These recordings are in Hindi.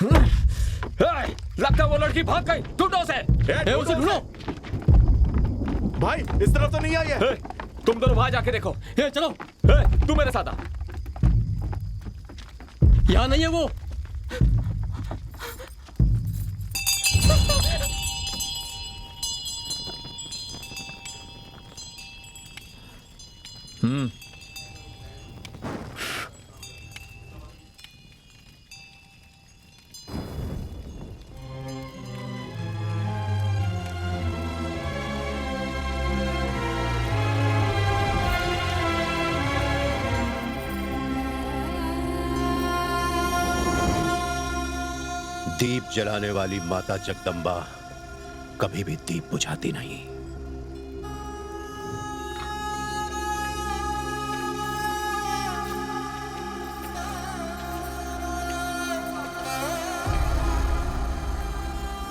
लगता वो लड़की भाग गई। ढूंढो उसे। उसे ढूंढो। भाई इस तरफ तो नहीं आई है। तुम दोनों वहां जाके देखो। चलो। तू मेरे साथ आ। यहाँ नहीं है वो। दीप जलाने वाली माता जगदम्बा कभी भी दीप बुझाती नहीं।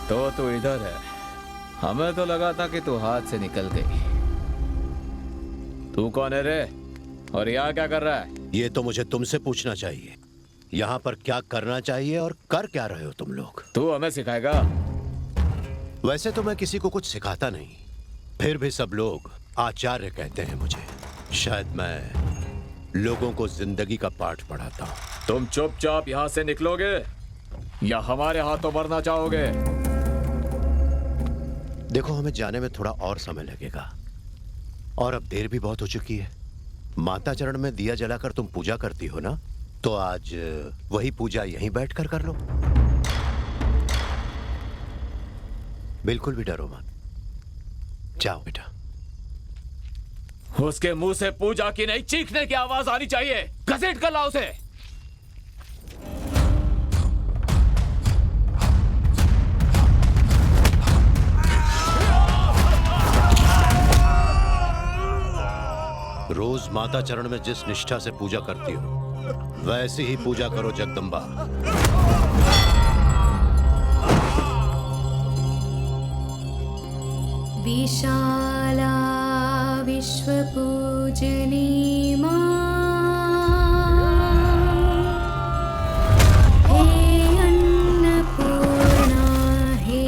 तो तू इधर है। हमें तो लगा था कि तू हाथ से निकल गई। तू कौन है रे? और यहाँ क्या कर रहा है? ये तो मुझे तुमसे पूछना चाहिए। यहाँ पर क्या करना चाहिए और कर क्या रहे हो तुम लोग? तू हमें सिखाएगा? वैसे तो मैं किसी को कुछ सिखाता नहीं, फिर भी सब लोग आचार्य कहते हैं मुझे। शायद मैं लोगों को जिंदगी का पाठ पढ़ाता हूँ। तुम चुपचाप यहाँ से निकलोगे या हमारे हाथों मरना चाहोगे? देखो, हमें जाने में थोड़ा और समय लगेगा और अब देर भी बहुत हो चुकी है। माता चरण में दिया जलाकर तुम पूजा करती हो ना, तो आज वही पूजा यहीं बैठकर कर लो। बिल्कुल भी डरो मत। जाओ बेटा। उसके मुंह से पूजा की नहीं, चीखने की आवाज आनी चाहिए। घसीट कर लाओ उसे। रोज माता चरण में जिस निष्ठा से पूजा करती हो, वैसे ही पूजा करो जगदम्बा। विशाला विश्वपूजनी मां, हे अन्नपूर्णा हे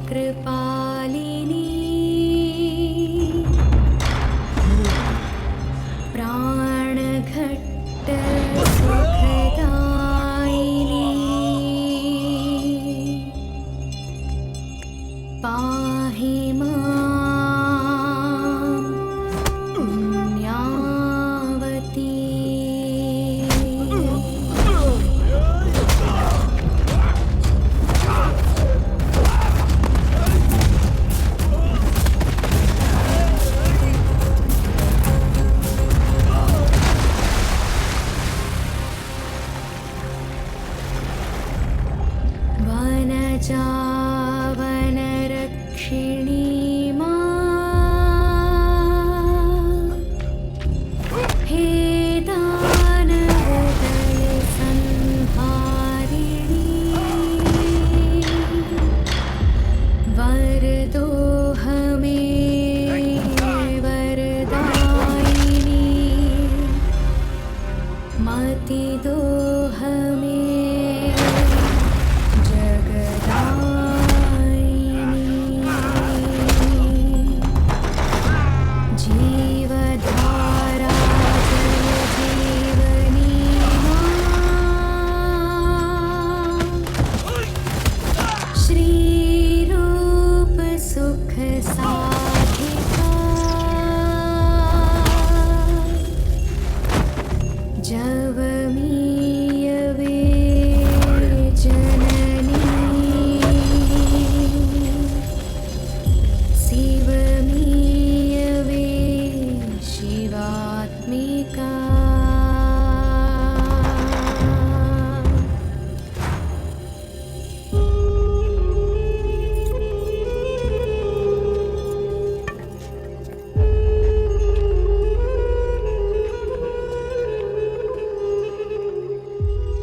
कृपालिनी, प्राणघट्ट सुखदायिनी, पाहि मां पुण्यावती। वनजा वनरक्षिणी मां, हे दानवदल संहारिणी, वरदो हमें वरदायिनी, मति दो हमें जगदायिनी, जीवधारा जलजीवनी मां, श्रीरूप सुख साधिका, जवमीयवे जननी, शिवमीयवे शिवात्मिका।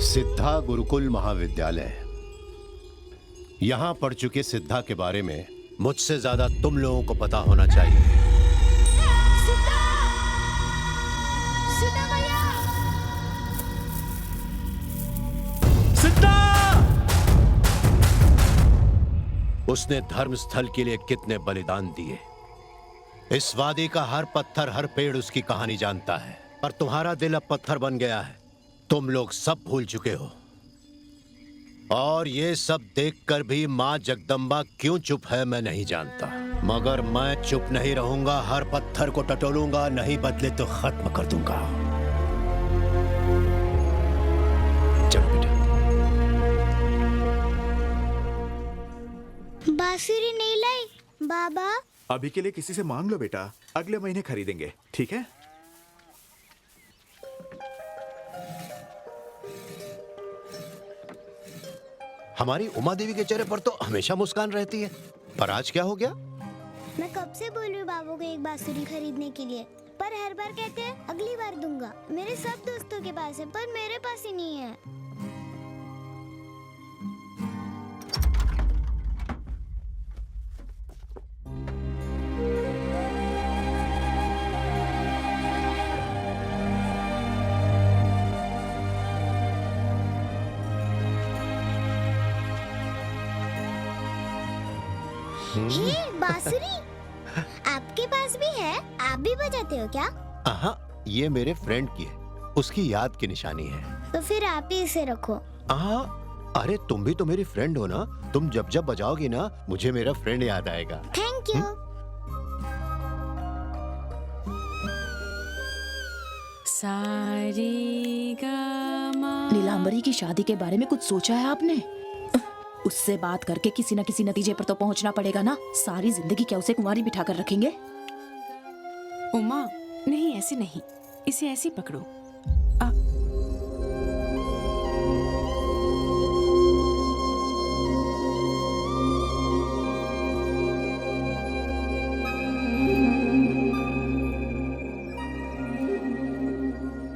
सिद्धा गुरुकुल महाविद्यालय। यहां पढ़ चुके सिद्धा के बारे में मुझसे ज्यादा तुम लोगों को पता होना चाहिए। सिद्धा! उसने धर्म स्थल के लिए कितने बलिदान दिए। इस वादी का हर पत्थर, हर पेड़ उसकी कहानी जानता है। पर तुम्हारा दिल अब पत्थर बन गया है। तुम लोग सब भूल चुके हो। और ये सब देखकर भी माँ जगदम्बा क्यों चुप है मैं नहीं जानता, मगर मैं चुप नहीं रहूंगा। हर पत्थर को टटोलूंगा, नहीं बदले तो खत्म कर दूंगा। चलो बेटा। बांसुरी नहीं लाई बाबा। अभी के लिए किसी से मांग लो बेटा, अगले महीने खरीदेंगे, ठीक है? हमारी उमा देवी के चेहरे पर तो हमेशा मुस्कान रहती है, पर आज क्या हो गया? मैं कब से बोल रही हूँ बाबू को एक बांसुरी खरीदने के लिए, पर हर बार कहते हैं अगली बार दूंगा। मेरे सब दोस्तों के पास है पर मेरे पास ही नहीं है। ये बांसुरी आपके पास भी है? आप भी बजाते हो क्या? हाँ, ये मेरे फ्रेंड की है, उसकी याद की निशानी है। तो फिर आप ही इसे रखो। हाँ, अरे तुम भी तो मेरी फ्रेंड हो ना। तुम जब जब बजाओगी ना, मुझे मेरा फ्रेंड याद आएगा। Thank you. सारे गामा। नीलांबरी की शादी के बारे में कुछ सोचा है आपने? उससे बात करके किसी न किसी नतीजे पर तो पहुंचना पड़ेगा ना। सारी जिंदगी क्या उसे कुंवारी बिठा कर रखेंगे? उमा, नहीं ऐसे नहीं, इसे ऐसे पकड़ो।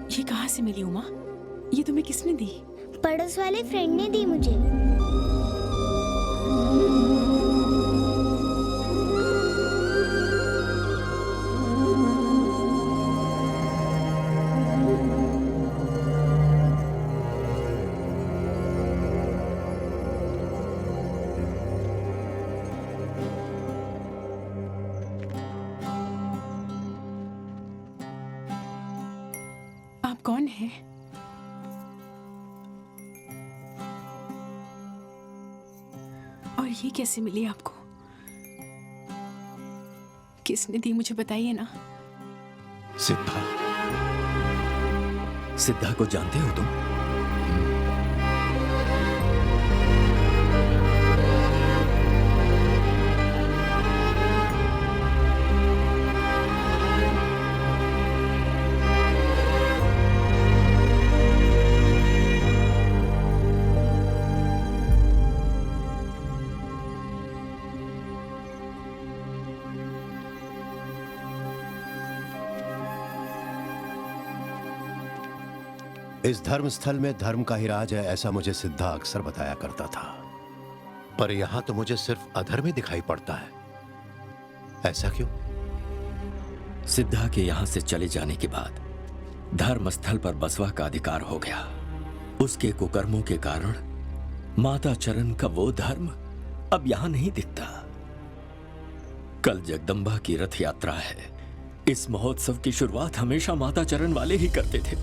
ये कहाँ से मिली उमा? ये तुम्हें किसने दी? पड़ोस वाले फ्रेंड ने दी मुझे। आप कौन हैं? और ये कैसे मिली आपको? किसने दी मुझे बताइए ना। सिद्धा, सिद्धा को जानते हो तुम? इस धर्म स्थल में धर्म का ही राज है, ऐसा मुझे सिद्धा अक्सर बताया करता था। पर यहां तो मुझे सिर्फ अधर्म ही दिखाई पड़ता है। ऐसा क्यों? सिद्धा के यहां से चले जाने के बाद धर्म स्थल पर बसवा का अधिकार हो गया। उसके कुकर्मों के कारण माता चरण का वो धर्म अब यहां नहीं दिखता। कल जगदम्बा की रथ यात्रा है। इस महोत्सव की शुरुआत हमेशा माता चरण वाले ही करते थे,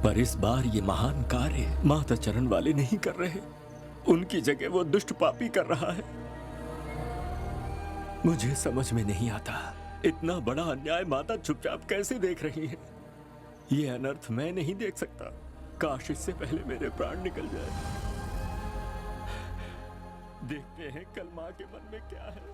पर इस बार ये महान कार्य माता चरण वाले नहीं कर रहे। उनकी जगह वो दुष्ट पापी कर रहा है। मुझे समझ में नहीं आता, इतना बड़ा अन्याय माता चुपचाप कैसे देख रही है। ये अनर्थ मैं नहीं देख सकता। काश इससे पहले मेरे प्राण निकल जाए। देखते हैं कल माँ के मन में क्या है।